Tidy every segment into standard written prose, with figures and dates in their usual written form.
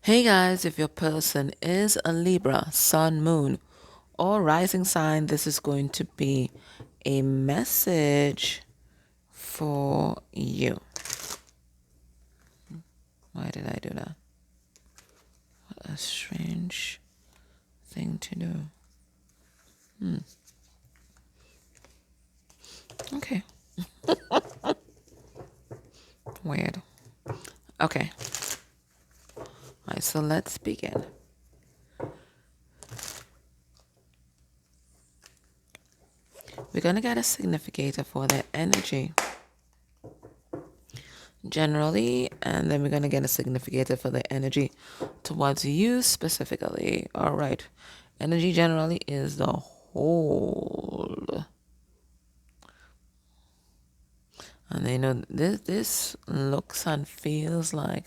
Hey guys, if your person is a Libra, Sun, Moon, or Rising sign, this is going to be a message for you. Why did I do that? What a strange thing to do. Okay, weird. Okay, alright, so let's begin. We're going to get a significator for their energy generally, and then we're going to get a significator for the energy towards you specifically. All right, energy generally is the whole, and this looks and feels like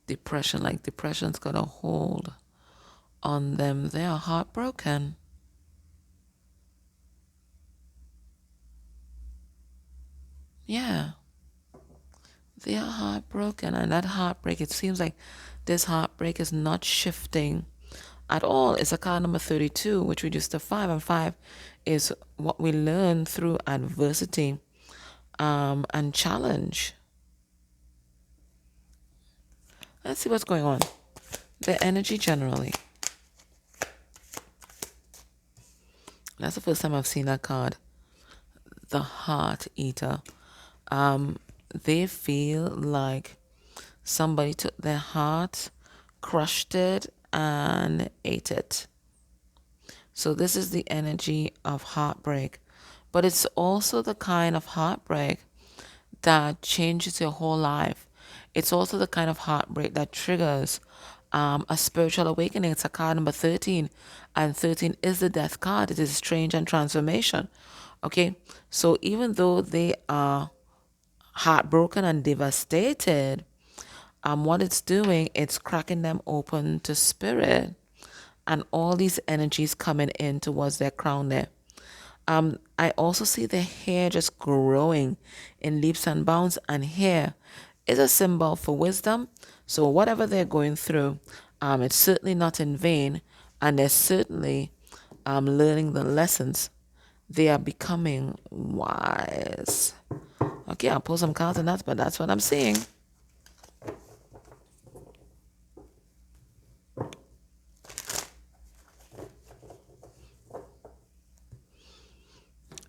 depression, like depression's got a hold on them. They are heartbroken. Yeah, they are heartbroken, and that heartbreak, it seems like this heartbreak is not shifting at all. It's a card number 32, which reduced to 5, and 5 is what we learn through adversity and challenge. Let's see what's going on. The energy generally. That's the first time I've seen that card. The Heart Eater. They feel like somebody took their heart, crushed it, and ate it. So this is the energy of heartbreak. But it's also the kind of heartbreak that changes your whole life. It's also the kind of heartbreak that triggers a spiritual awakening. It's a card number 13, and 13 is the death card. It is change and transformation. Okay, so even though they are heartbroken and devastated, what it's doing, it's cracking them open to spirit, and all these energies coming in towards their crown there. I also see the hair just growing in leaps and bounds, and hair is a symbol for wisdom. So whatever they're going through, it's certainly not in vain, and they're certainly learning the lessons. They are becoming wise. Okay, I'll pull some cards on that, but that's what I'm seeing.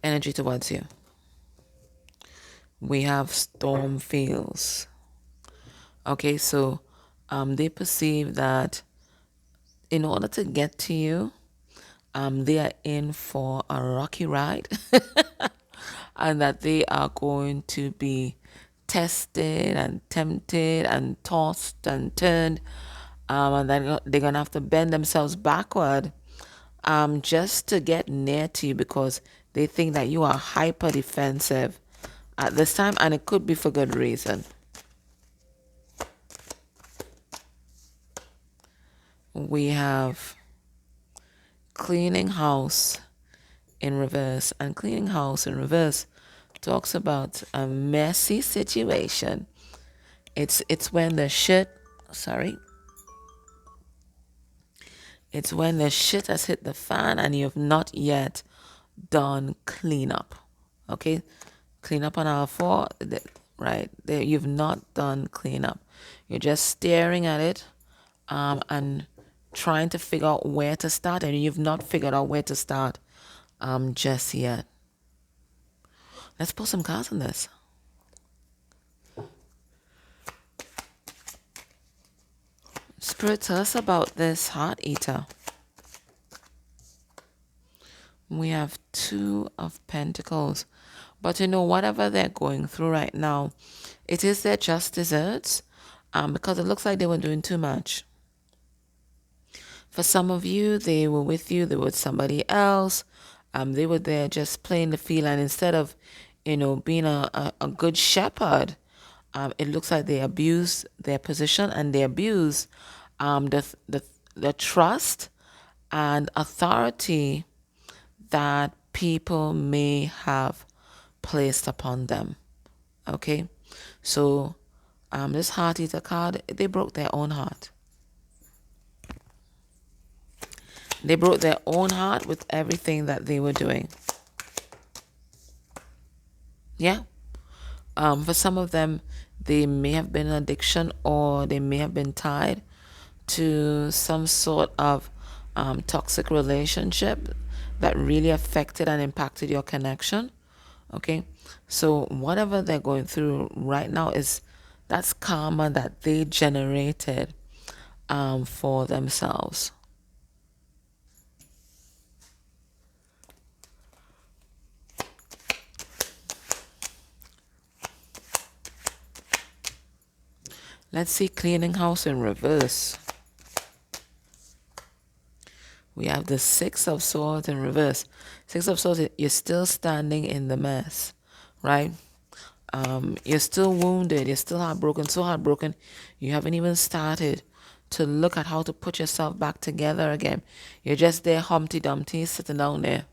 Energy towards you. We have storm fields. Okay, so they perceive that in order to get to you, they are in for a rocky ride and that they are going to be tested and tempted and tossed and turned, and then they're going to have to bend themselves backward just to get near to you because they think that you are hyper defensive at this time, and it could be for good reason. We have cleaning house in reverse, and cleaning house in reverse talks about a messy situation. It's when the shit, sorry, it's when the shit has hit the fan and you have not yet done cleanup. Okay, cleanup on aisle 4, right there. You've not done cleanup. You're just staring at it, and trying to figure out where to start, and you've not figured out where to start just yet. Let's pull some cards on this. Spirit, tell us about this heart eater. We have 2 of Pentacles. But whatever they're going through right now, it is their just desserts, because it looks like they were doing too much. For some of you, they were with you, they were with somebody else. They were there just playing the field, and instead of, being a good shepherd, it looks like they abuse their position, and they abuse the trust and authority that people may have placed upon them. Okay, so this heart eater card, they broke their own heart. They broke their own heart with everything that they were doing. Yeah. For some of them, they may have been an addiction, or they may have been tied to some sort of toxic relationship that really affected and impacted your connection. Okay. So whatever they're going through right now that's karma that they generated for themselves. Let's see cleaning house in reverse. We have the Six of Swords in reverse. Six of Swords, you're still standing in the mess, right? You're still wounded. You're still heartbroken, so heartbroken. You haven't even started to look at how to put yourself back together again. You're just there, Humpty Dumpty, sitting down there,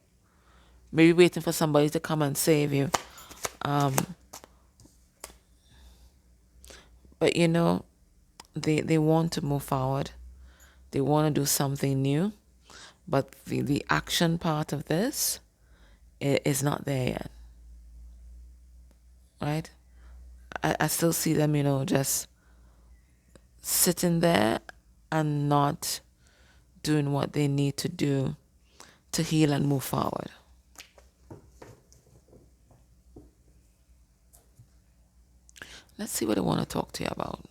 maybe waiting for somebody to come and save you. But you know, they want to move forward. They want to do something new. But the action part of this is not there yet. Right? I still see them, just sitting there and not doing what they need to do to heal and move forward. Let's see what I want to talk to you about.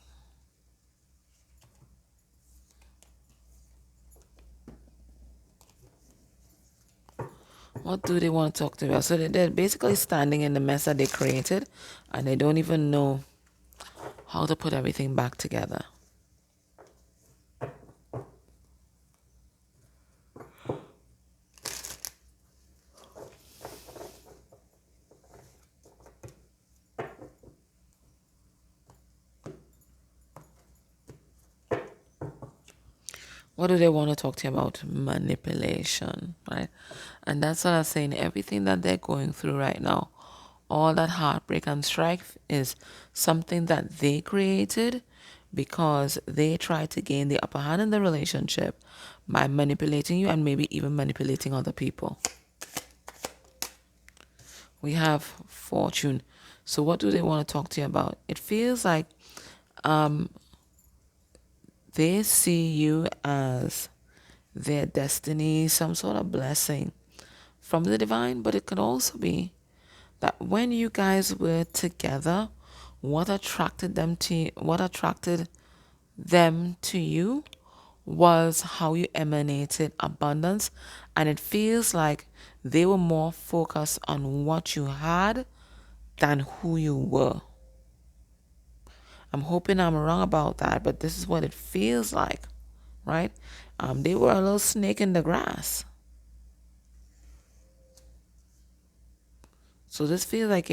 What do they want to talk to you about? So they're basically standing in the mess that they created, and they don't even know how to put everything back together. What do they want to talk to you about? Manipulation, right? And that's what I'm saying. Everything that they're going through right now, all that heartbreak and strife is something that they created because they tried to gain the upper hand in the relationship by manipulating you and maybe even manipulating other people. We have fortune. So what do they want to talk to you about? It feels like they see you as their destiny, some sort of blessing from the divine, but it could also be that when you guys were together, what attracted them to you was how you emanated abundance, and it feels like they were more focused on what you had than who you were. I'm hoping I'm wrong about that, but this is what it feels like, right? They were a little snake in the grass. So this feels like,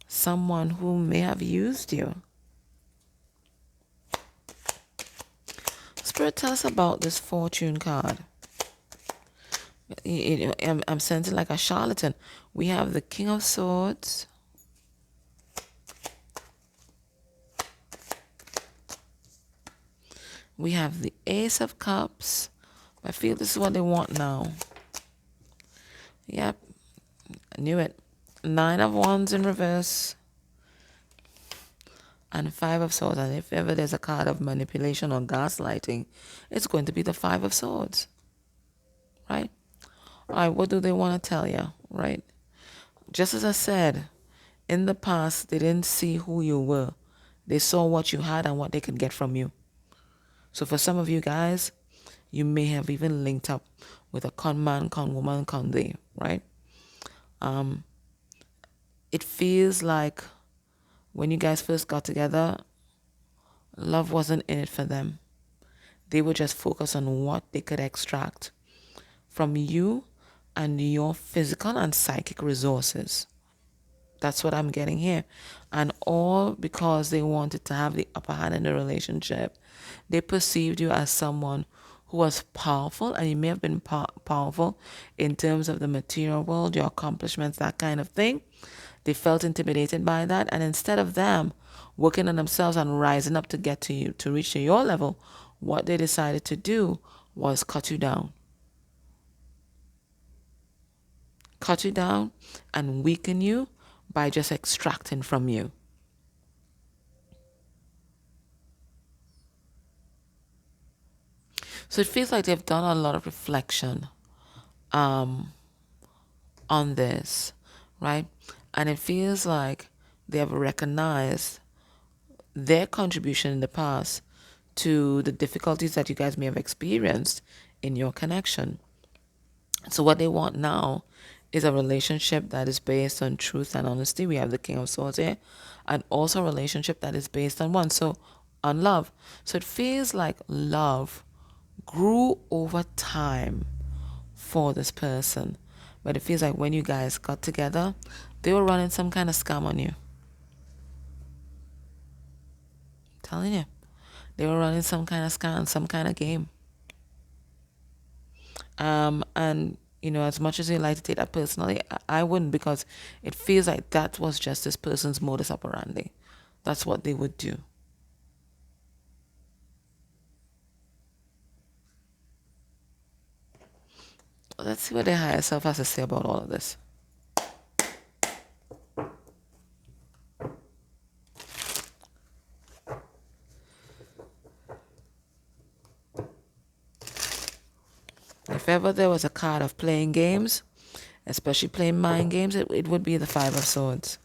someone who may have used you. Spirit, tell us about this fortune card. I'm sensing like a charlatan. We have the King of Swords. We have the Ace of Cups. I feel this is what they want now. Yep, I knew it. Nine of Wands in reverse. And Five of Swords. And if ever there's a card of manipulation or gaslighting, it's going to be the Five of Swords. Right? All right, what do they want to tell you? Right? Just as I said, in the past, they didn't see who you were. They saw what you had and what they could get from you. So for some of you guys, you may have even linked up with a con man, con woman, con they, right? It feels like when you guys first got together, love wasn't in it for them. They were just focused on what they could extract from you and your physical and psychic resources. That's what I'm getting here. And all because they wanted to have the upper hand in the relationship. They perceived you as someone who was powerful, and you may have been powerful in terms of the material world, your accomplishments, that kind of thing. They felt intimidated by that, and instead of them working on themselves and rising up to get to you, to reach to your level, what they decided to do was cut you down. cut you down, and weaken you by just extracting from you. So it feels like they've done a lot of reflection on this, right? And it feels like they have recognized their contribution in the past to the difficulties that you guys may have experienced in your connection. So what they want now is a relationship that is based on truth and honesty. We have the King of Swords here. And also a relationship that is based on one. So on love. So it feels like love grew over time for this person. But it feels like when you guys got together, they were running some kind of scam on you. I'm telling you. They were running some kind of scam, some kind of game. And as much as you like to take that personally, I wouldn't, because it feels like that was just this person's modus operandi. That's what they would do. Let's see what their higher self has to say about all of this. If ever there was a card of playing games, especially playing mind games, it would be the Five of Swords.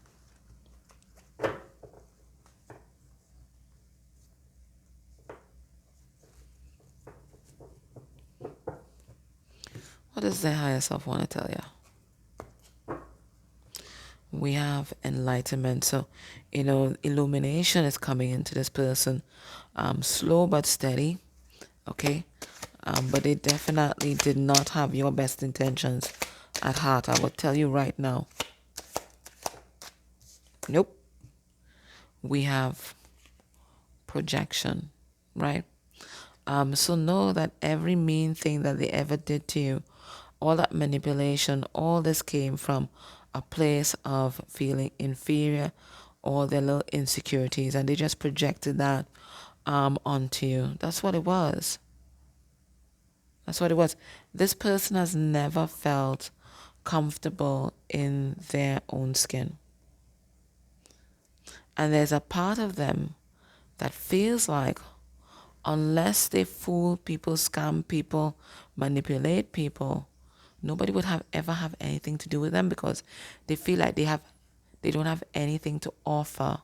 What does their higher self want to tell you? We have enlightenment. So, illumination is coming into this person. Slow but steady. Okay? But they definitely did not have your best intentions at heart. I will tell you right now. Nope. We have projection, right? So know that every mean thing that they ever did to you, all that manipulation, all this came from a place of feeling inferior, all their little insecurities, and they just projected that onto you. That's what it was. That's what it was. This person has never felt comfortable in their own skin. And there's a part of them that feels like unless they fool people, scam people, manipulate people, nobody would ever have anything to do with them, because they feel like they don't have anything to offer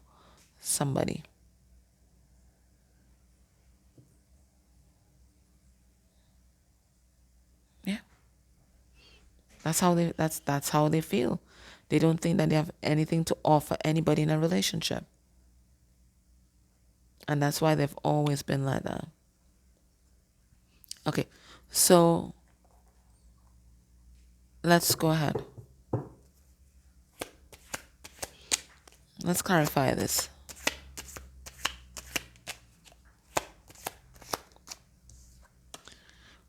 somebody. Yeah. That's how they feel. They don't think that they have anything to offer anybody in a relationship. And that's why they've always been like that. Okay. So let's go ahead. Let's clarify this.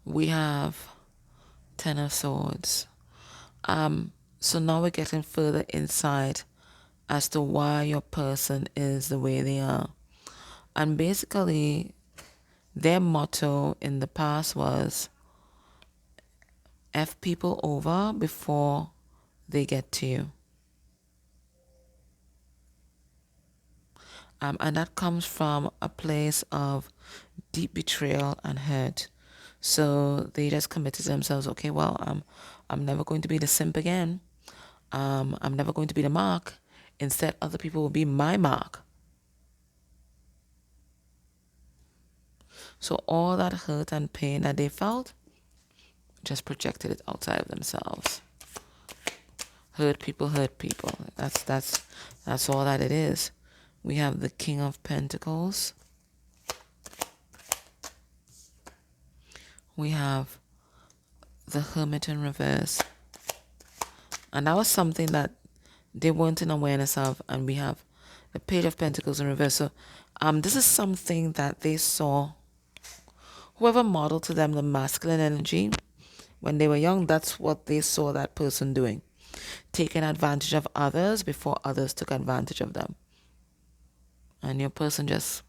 We have Ten of Swords. So now we're getting further insight as to why your person is the way they are. And basically, their motto in the past was F people over before they get to you. And that comes from a place of deep betrayal and hurt. So they just committed to themselves, okay, well, I'm never going to be the simp again. I'm never going to be the mark. Instead, other people will be my mark. So all that hurt and pain that they felt, just projected it outside of themselves. Hurt people. That's all that it is. We have the King of Pentacles. We have the Hermit in reverse. And that was something that they weren't in awareness of. And we have the Page of Pentacles in reverse. So this is something that they saw. Whoever modeled to them the masculine energy, when they were young, that's what they saw that person doing. Taking advantage of others before others took advantage of them. And your person just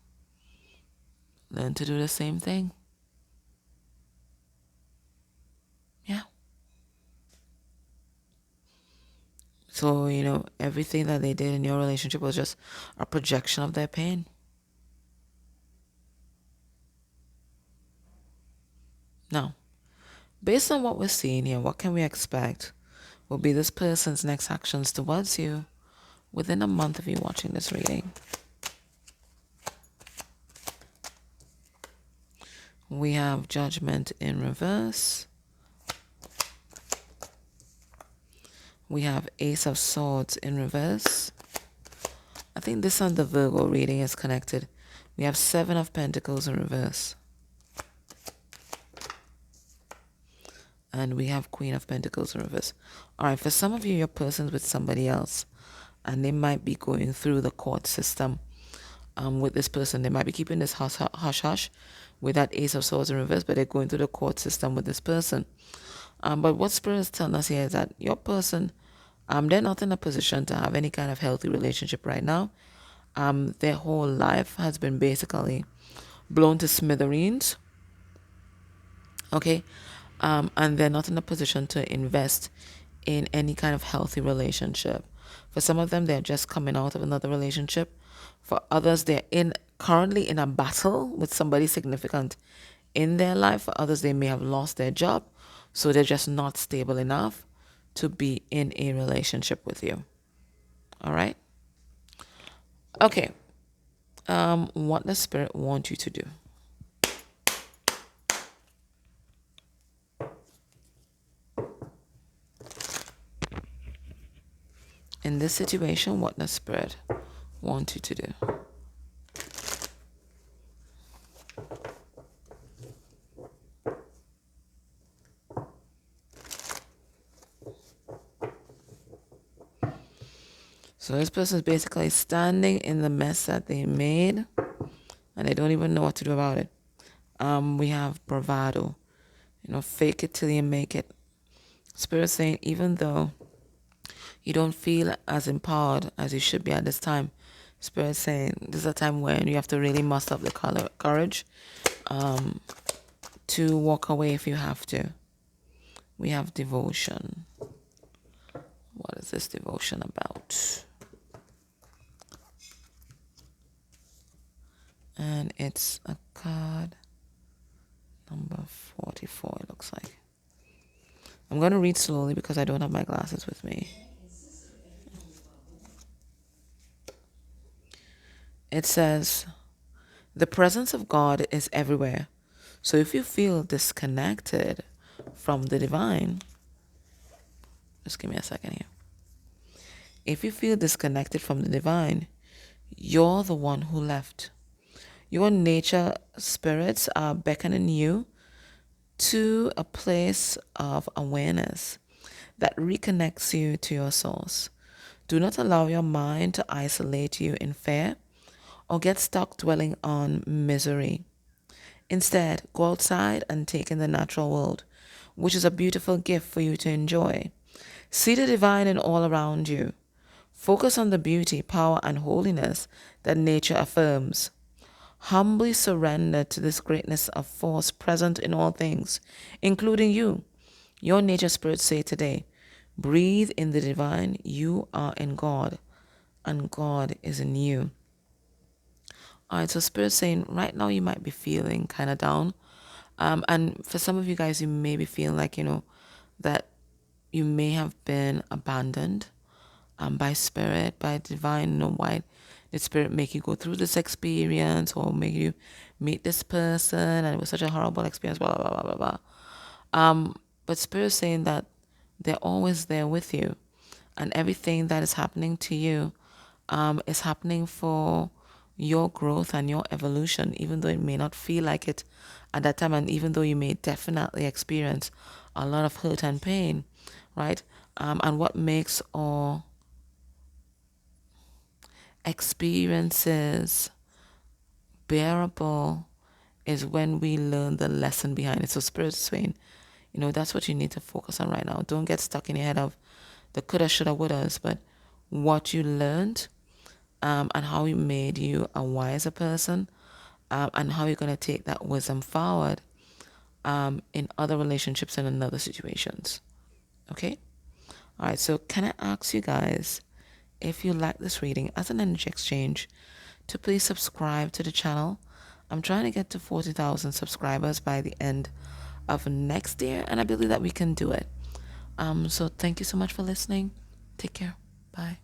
learned to do the same thing. Yeah. So, everything that they did in your relationship was just a projection of their pain. Now, based on what we're seeing here, what can we expect will be this person's next actions towards you within a month of you watching this reading? We have Judgment in reverse. We have Ace of Swords in reverse. I think this and the Virgo reading is connected. We have Seven of Pentacles in reverse. And we have Queen of Pentacles in reverse. All right, for some of you, your person's with somebody else, and they might be going through the court system with this person. They might be keeping this hush-hush with that Ace of Swords in reverse, but they're going through the court system with this person. But what Spirit is telling us here is that your person, they're not in a position to have any kind of healthy relationship right now. Their whole life has been basically blown to smithereens. Okay? And they're not in a position to invest in any kind of healthy relationship. For some of them, they're just coming out of another relationship. For others, they're currently in a battle with somebody significant in their life. For others, they may have lost their job, so they're just not stable enough to be in a relationship with you. All right? Okay. What does Spirit want you to do? In this situation, what does Spirit want you to do? So this person is basically standing in the mess that they made, and they don't even know what to do about it. We have bravado. Fake it till you make it. Spirit saying, even though you don't feel as empowered as you should be at this time, Spirit saying this is a time when you have to really muster up the courage to walk away if you have to. We have devotion. What is this devotion about? And it's a card number 44, it looks like. I'm going to read slowly because I don't have my glasses with me. It says, the presence of God is everywhere. So if you feel disconnected from the divine, just give me a second here. If you feel disconnected from the divine, you're the one who left. Your nature spirits are beckoning you to a place of awareness that reconnects you to your source. Do not allow your mind to isolate you in fear or get stuck dwelling on misery. Instead, go outside and take in the natural world, which is a beautiful gift for you to enjoy. See the divine in all around you. Focus on the beauty, power, and holiness that nature affirms. Humbly surrender to this greatness of force present in all things, including you. Your nature spirits say today, breathe in the divine. You are in God, and God is in you. All right, so Spirit saying right now you might be feeling kind of down. And for some of you guys, you may be feeling like, that you may have been abandoned by Spirit, by divine. Why did Spirit make you go through this experience or make you meet this person and it was such a horrible experience, blah, blah, blah, blah, blah. But Spirit is saying that they're always there with you, and everything that is happening to you is happening for your growth and your evolution, even though it may not feel like it at that time, and even though you may definitely experience a lot of hurt and pain, right? And what makes all experiences bearable is when we learn the lesson behind it. So Spirit is saying, that's what you need to focus on right now. Don't get stuck in your head of the coulda, shoulda, wouldas, but what you learned and how it made you a wiser person, and how you're going to take that wisdom forward in other relationships and in other situations. Okay? All right, so can I ask you guys, if you like this reading as an energy exchange, to please subscribe to the channel. I'm trying to get to 40,000 subscribers by the end of next year, and I believe that we can do it. So thank you so much for listening. Take care. Bye.